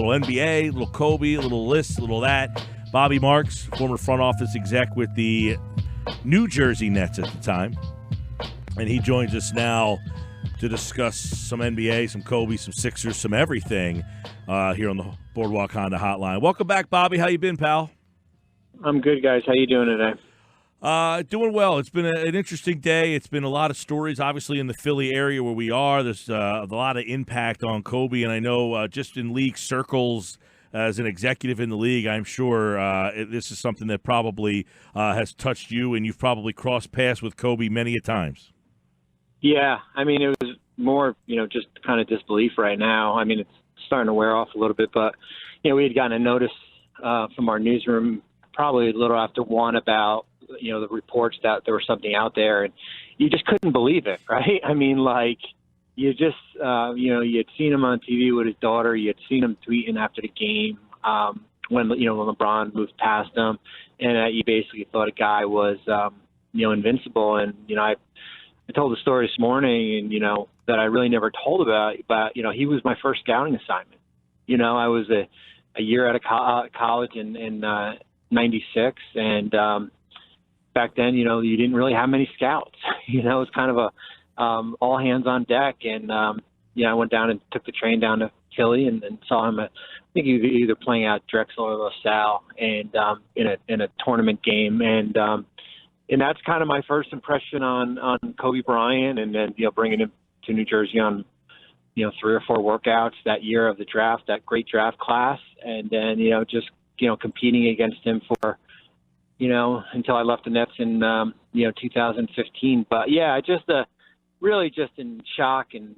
little NBA, little Kobe, a little this, a little that. Bobby Marks, former front office exec with the New Jersey Nets at the time. And he joins us now to discuss some NBA, some Kobe, some Sixers, some everything here on the Boardwalk Honda Hotline. Welcome back, Bobby. How you been, pal? I'm good, guys. How you doing today? Doing well. It's been an interesting day. It's been a lot of stories, obviously, in the Philly area where we are. There's a lot of impact on Kobe, and I know just in league circles as an executive in the league, I'm sure this is something that probably has touched you, and you've probably crossed paths with Kobe many a times. Yeah, I mean, it was more, just kind of disbelief right now. I mean, it's starting to wear off a little bit, but, we had gotten a notice from our newsroom probably a little after 1 about, the reports that there was something out there, and you just couldn't believe it, right? I mean, like, you just, you had seen him on TV with his daughter. You had seen him tweeting after the game when LeBron moved past him, and you basically thought a guy was, invincible. And, I told the story this morning, and, that I really never told about, he was my first scouting assignment. I was a year out of college in 96, and back then, you didn't really have many scouts. It was kind of a all hands on deck, and I went down and took the train down to Philly and saw him. I think he was either playing out Drexel or LaSalle, and in a tournament game, and that's kind of my first impression on Kobe Bryant, and then bringing him to New Jersey on 3 or 4 workouts that year of the draft, that great draft class, and then just competing against him for until I left the Nets in 2015. But yeah, just really just in shock, and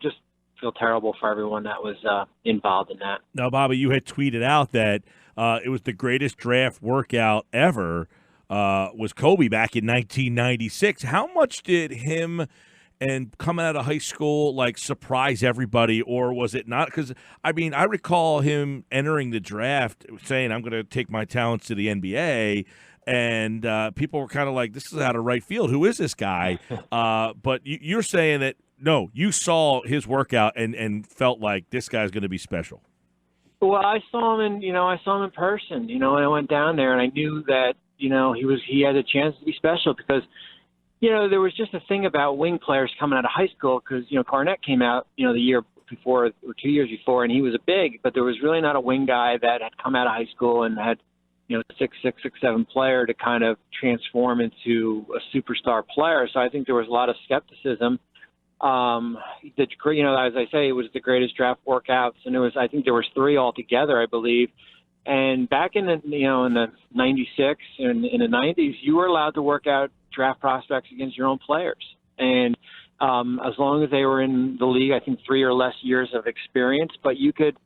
just feel terrible for everyone that was involved in that. Now, Bobby, you had tweeted out that it was the greatest draft workout ever. Was Kobe back in 1996. How much did him and coming out of high school surprise everybody, or was it not? Because I mean, I recall him entering the draft saying, "I'm going to take my talents to the NBA," and people were kind of like, "This is out of right field. Who is this guy?" But you're saying that no, you saw his workout and felt like this guy's going to be special. Well, I saw him in person. I went down there and I knew that he had a chance to be special because. There was just a thing about wing players coming out of high school because, Garnett came out, the year before or 2 years before, and he was a big, but there was really not a wing guy that had come out of high school and had, 6'7" player to kind of transform into a superstar player. So I think there was a lot of skepticism. As I say, it was the greatest draft workouts, and I think there was 3 altogether, I believe. And back in the, in the 96 and in the 90s, you were allowed to work out draft prospects against your own players. And as long as they were in the league, I think 3 or less years of experience, but you could,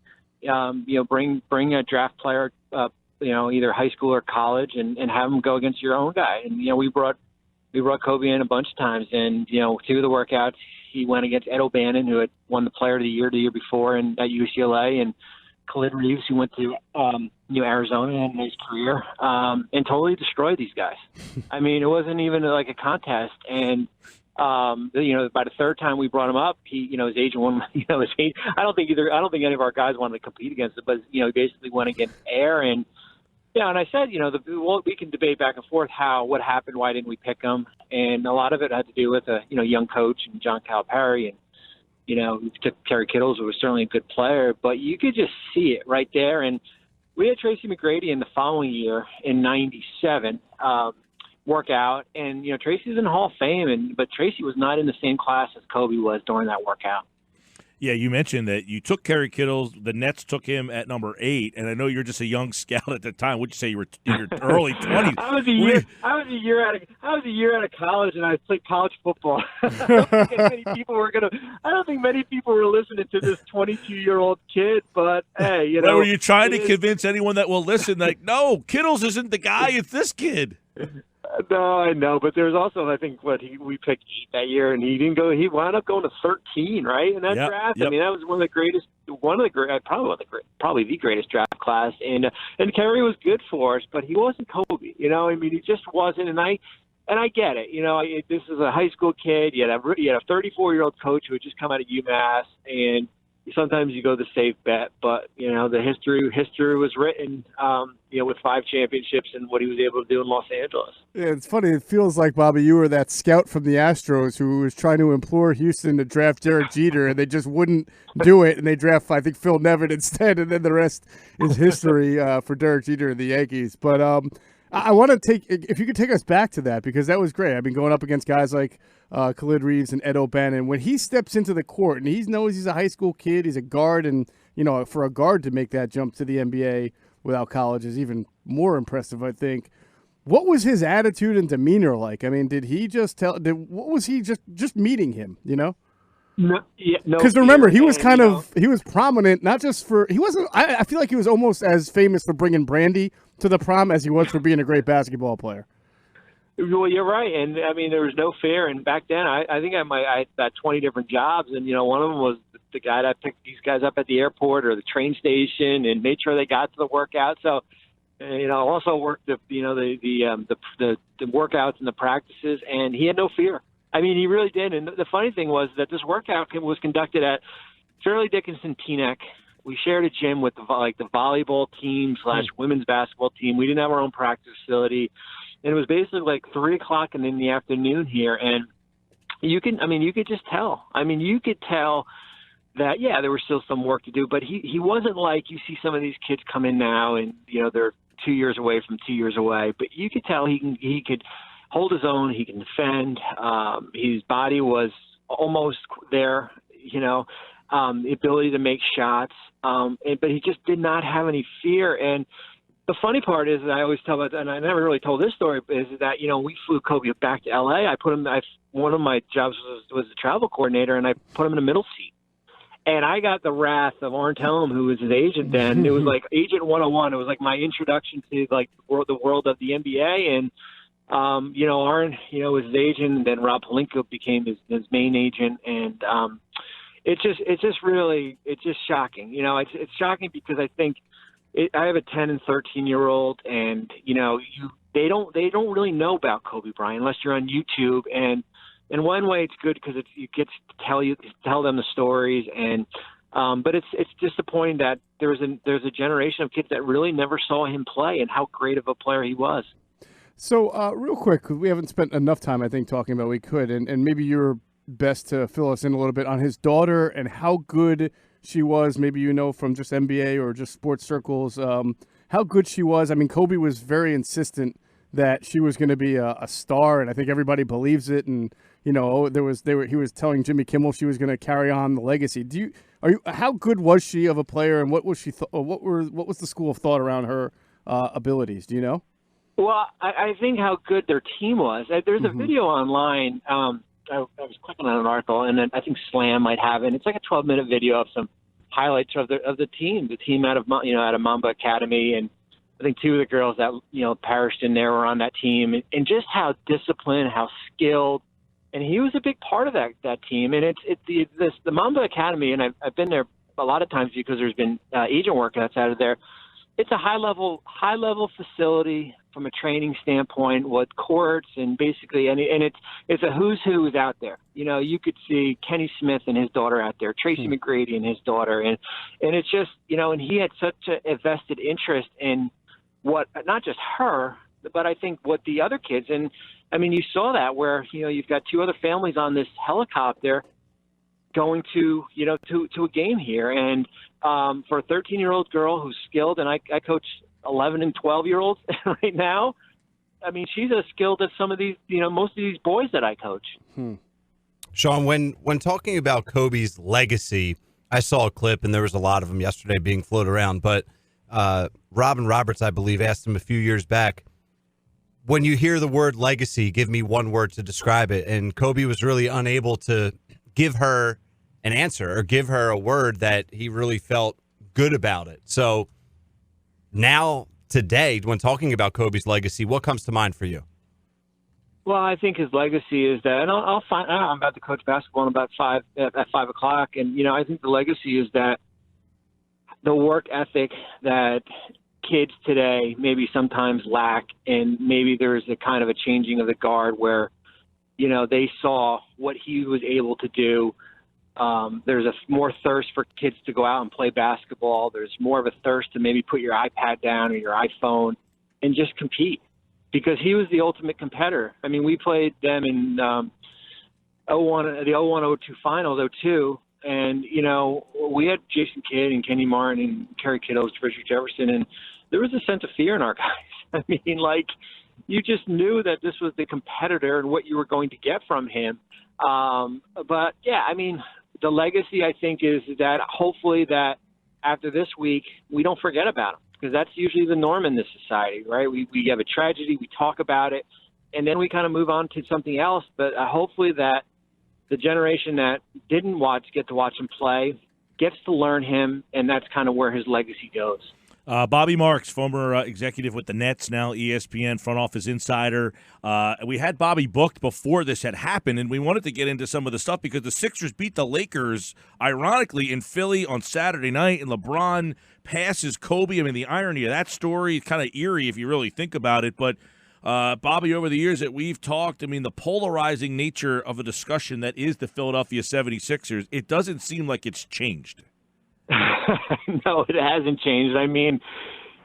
bring a draft player, either high school or college and have them go against your own guy. And, we brought Kobe in a bunch of times, and, 2 of the workouts, he went against Ed O'Bannon, who had won the player of the year before at UCLA, and Khalid Reeves, who went to Arizona in his career, and totally destroyed these guys. I mean, it wasn't even like a contest. And by the 3rd time we brought him up, his agent won. I don't think any of our guys wanted to compete against it, but he basically went against Air. And and I said, we can debate back and forth what happened, why didn't we pick him, and a lot of it had to do with a young coach and John Calipari and. We took Terry Kittles, who was certainly a good player, but you could just see it right there. And we had Tracy McGrady in the following year in 97 workout. And, Tracy's in the Hall of Fame, but Tracy was not in the same class as Kobe was during that workout. Yeah, you mentioned that you took Kerry Kittles. The Nets took him at number 8, and I know you're just a young scout at the time. Would you say you were in your early 20s? I was a year out of college, and I played college football. I don't think many people were listening to this 22-year-old kid. But hey, Well, were you trying to convince anyone that will listen? No, Kittles isn't the guy. It's this kid. No, I know, but there's also, I think, we picked 8 that year, and he didn't go. He wound up going to 13, right, in that draft. Yep. I mean, that was probably the greatest draft class. And Kerry was good for us, but he wasn't Kobe. I mean, he just wasn't. And I get it. This is a high school kid. You had a 34-year-old coach who had just come out of UMass, and sometimes you go the safe bet, but the history was written, with 5 championships and what he was able to do in Los Angeles. Yeah, it's funny. It feels like, Bobby, you were that scout from the Astros who was trying to implore Houston to draft Derek Jeter, and they just wouldn't do it, and they draft, I think, Phil Nevin instead, and then the rest is history for Derek Jeter and the Yankees. But I want to if you could take us back to that, because that was great. I mean, going up against guys like Khalid Reeves and Ed O'Bannon, when he steps into the court and he knows he's a high school kid, he's a guard, and for a guard to make that jump to the NBA without college is even more impressive, I think. What was his attitude and demeanor like? I mean, did he just what was he just meeting him? No, yeah, no. Because remember, he was he was prominent, not just for he wasn't. I feel like he was almost as famous for bringing brandy to the prom as he was for being a great basketball player. Well, you're right, and I mean there was no fear. And back then, I think I had 20 different jobs, and one of them was the guy that picked these guys up at the airport or the train station and made sure they got to the workout. So, also worked the workouts and the practices, and he had no fear. I mean, he really did. And the funny thing was that this workout was conducted at Fairleigh Dickinson Teaneck. We shared a gym with the volleyball team / women's basketball team. We didn't have our own practice facility. And it was basically like 3:00 in the afternoon here. And you could just tell. I mean, you could tell that, there was still some work to do, but he wasn't like you see some of these kids come in now and, they're 2 years away from 2 years away, but you could tell he could hold his own. He can defend. His body was almost there, the ability to make shots. But he just did not have any fear. And the funny part is that I always tell about, and I never really told this story, is that, we flew Kobe back to LA. One of my jobs was the travel coordinator, and I put him in a middle seat. And I got the wrath of Arn Tellem, who was his agent then. It was like Agent 101. It was like my introduction to the world of the NBA. And, Arn, was his agent, and then Rob Pelinka became his main agent. And it's just shocking. It's shocking because I think I have a 10 and 13-year-old, and they don't really know about Kobe Bryant unless you're on YouTube. And in one way, it's good because you get to tell them the stories, and but it's disappointing that there's a generation of kids that really never saw him play and how great of a player he was. So real quick, because we haven't spent enough time, I think, talking about we could, and maybe you're best to fill us in a little bit on his daughter and how good she was. Maybe from just NBA or just sports circles, how good she was. I mean, Kobe was very insistent that she was going to be a star, and I think everybody believes it. And he was telling Jimmy Kimmel she was going to carry on the legacy. How good was she of a player, and what was she? What was the school of thought around her abilities? Do you know? Well, I think how good their team was. There's a video online. I was clicking on an article, and then I think Slam might have it. It's like a 12-minute video of some highlights of the team out of Mamba Academy, and I think 2 of the girls that perished in there were on that team, and just how disciplined, how skilled, and he was a big part of that team. And the Mamba Academy, and I've been there a lot of times because there's been agent work that's out of there. It's a high level facility from a training standpoint, with courts and basically, and it's a who's who is out there. You could see Kenny Smith and his daughter out there, Tracy McGrady and his daughter, and it's just and he had such a vested interest in what not just her, but I think what the other kids. And I mean, you saw that where you've got 2 other families on this helicopter going to a game here, and for a 13-year-old girl who's skilled, and I coach 11 and 12-year-olds right now. I mean, she's as skilled as some of these, most of these boys that I coach. Sean, when talking about Kobe's legacy, I saw a clip, and there was a lot of them yesterday being floated around, but Robin Roberts, I believe, asked him a few years back, when you hear the word legacy, give me one word to describe it. And Kobe was really unable to give her an answer or give her a word that he really felt good about it. So now, today, when talking about Kobe's legacy, what comes to mind for you? Well, I think his legacy is that, and I'll find out. I'm about to coach basketball at 5 o'clock, and I think the legacy is that the work ethic that kids today maybe sometimes lack, and maybe there's a kind of a changing of the guard where, they saw what he was able to do There's a more thirst for kids to go out and play basketball. There's more of a thirst to maybe put your iPad down or your iPhone and just compete, because he was the ultimate competitor. I mean, we played them in the 01-02 finals, 02, and, you know, we had Jason Kidd and Kenny Martin and Kerry Kittles, Richard Jefferson, and there was a sense of fear in our guys. I mean, like, you just knew that this was the competitor and what you were going to get from him. But, yeah, I mean, the legacy, I think, is that hopefully that after this week, we don't forget about him, because that's usually the norm in this society, right? We have a tragedy, we talk about it, and then we kind of move on to something else. But hopefully that the generation that didn't get to watch him play gets to learn him, and that's kind of where his legacy goes. Bobby Marks, former executive with the Nets, now ESPN front office insider. We had Bobby booked before this had happened, and we wanted to get into some of the stuff because the Sixers beat the Lakers, ironically, in Philly on Saturday night, and LeBron passes Kobe. I mean, the irony of that story is kind of eerie if you really think about it. But, Bobby, over the years that we've talked, I mean, the polarizing nature of a discussion that is the Philadelphia 76ers, it doesn't seem like it's changed. No, it hasn't changed. I mean,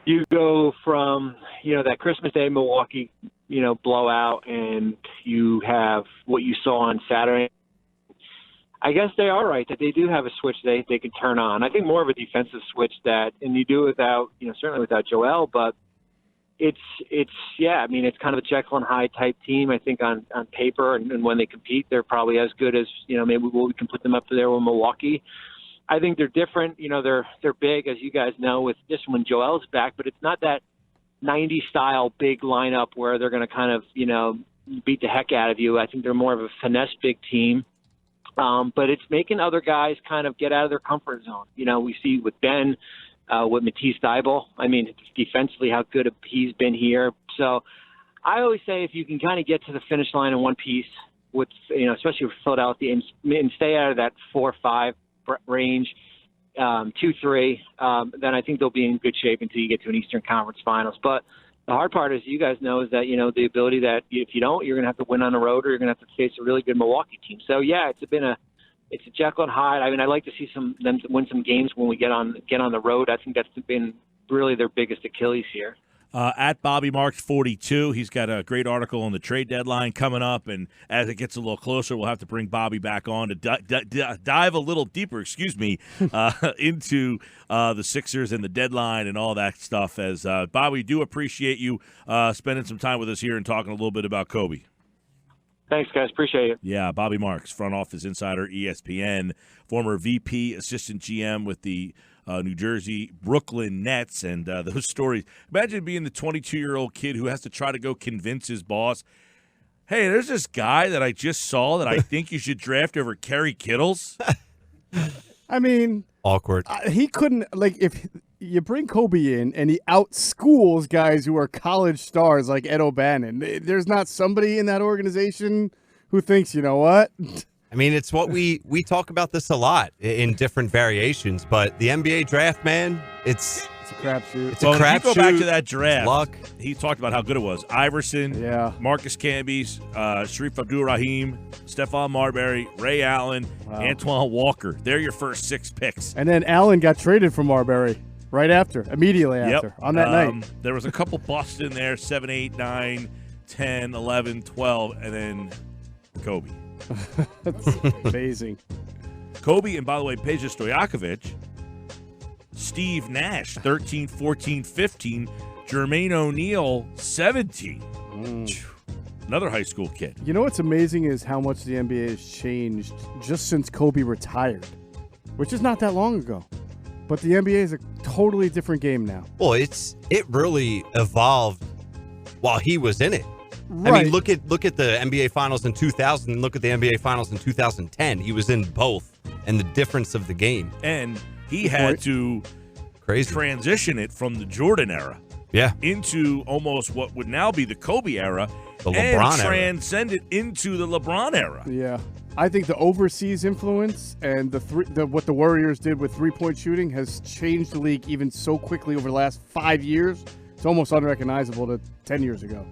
you go from, you know, that Christmas Day Milwaukee, you know, blowout, and you have what you saw on Saturday. I guess they are right that they do have a switch they can turn on. I think more of a defensive switch and you do it without, you know, certainly without Joel, but it's yeah, I mean, it's kind of a Jekyll and Hyde type team. I think on paper, and when they compete, they're probably as good as, you know, maybe we can put them up there with Milwaukee. I think they're different. You know, they're big, as you guys know, with just when Joel's back, but it's not that 90s style big lineup where they're going to kind of, you know, beat the heck out of you. I think they're more of a finesse big team. But it's making other guys kind of get out of their comfort zone. You know, we see with Ben, with Matisse Thybulle. I mean, defensively, how good he's been here. So I always say if you can kind of get to the finish line in one piece, with, you know, especially with Philadelphia, and stay out of that 4-5 range, 2-3, then I think they'll be in good shape until you get to an Eastern Conference Finals. But the hard part, is you guys know, is that, you know, the ability that if you don't, you're going to have to win on the road, or you're going to have to face a really good Milwaukee team. So yeah, it's a Jekyll and Hyde. I mean, I'd like to see them win some games when we get on the road. I think that's been really their biggest Achilles here. At Bobby Marks 42, he's got a great article on the trade deadline coming up, and as it gets a little closer, we'll have to bring Bobby back on to dive a little deeper, into the Sixers and the deadline and all that stuff. As Bobby, we do appreciate you spending some time with us here and talking a little bit about Kobe. Thanks, guys. Appreciate it. Yeah, Bobby Marks, front office insider, ESPN, former VP, assistant GM with the New Jersey, Brooklyn Nets, and those stories. Imagine being the 22-year-old kid who has to try to go convince his boss, hey, there's this guy that I just saw that I think you should draft over Kerry Kittles. I mean, awkward. He couldn't, like, if you bring Kobe in and he outschools guys who are college stars like Ed O'Bannon, there's not somebody in that organization who thinks, you know what? I mean, it's what we talk about this a lot in different variations, but the NBA draft, man, it's a crapshoot. It's a crapshoot. If you go back to that draft, luck. He talked about how good it was. Iverson, Marcus Camby, Sharif Abdul-Rahim, Stephon Marbury, Ray Allen, Antoine Walker. They're your first 6 picks. And then Allen got traded from Marbury immediately after, on that night. There was a couple busts in there, 7, 8, 9, 10, 11, 12, and then Kobe. That's amazing. Kobe, and by the way, Peja Stojakovic, Steve Nash, 13, 14, 15, Jermaine O'Neal, 17. Another high school kid. You know what's amazing is how much the NBA has changed just since Kobe retired, which is not that long ago. But the NBA is a totally different game now. Well, it really evolved while he was in it. Right. I mean, look at the NBA Finals in 2000 and look at the NBA Finals in 2010. He was in both, and the difference of the game. And he had to transition it from the Jordan era into almost what would now be the Kobe era, the LeBron era, transcend it into the LeBron era. Yeah. I think the overseas influence and what the Warriors did with three-point shooting has changed the league even so quickly over the last 5 years. It's almost unrecognizable to 10 years ago.